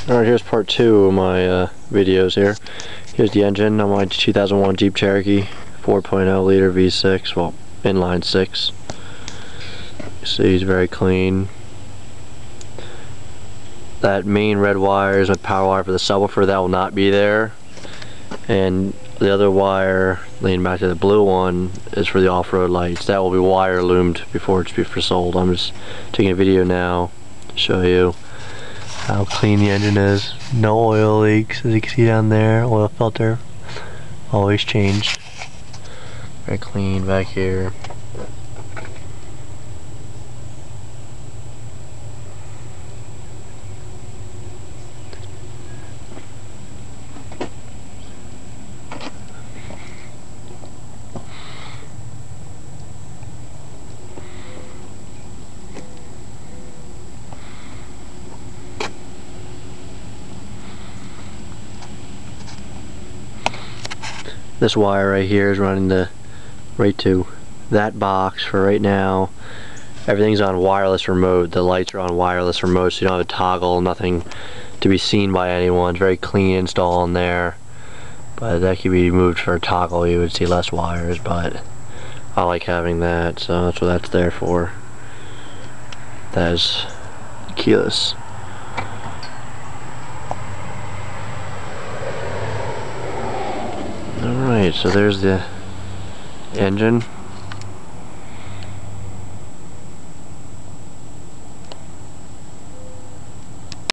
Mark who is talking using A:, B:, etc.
A: Alright, here's part 2 of my videos here. Here's the engine on my 2001 Jeep Cherokee 4.0 liter V6, well, inline 6. You see it's very clean. That main red wire is my power wire for the subwoofer. That will not be there. And the other wire, leading back to the blue one, is for the off-road lights. That will be wire loomed before it's sold. I'm just taking a video now to show you how clean the engine is. No oil leaks, as you can see down there. Oil filter always changed. Very clean back here. This wire right here is running right to that box for right now. Everything's on wireless remote. The lights are on wireless remote, so you don't have a toggle, nothing to be seen by anyone. It's very clean install in there. But that could be moved for a toggle. You would see less wires, but I like having that, so that's what that's there for. That is keyless. Alright, so there's the engine.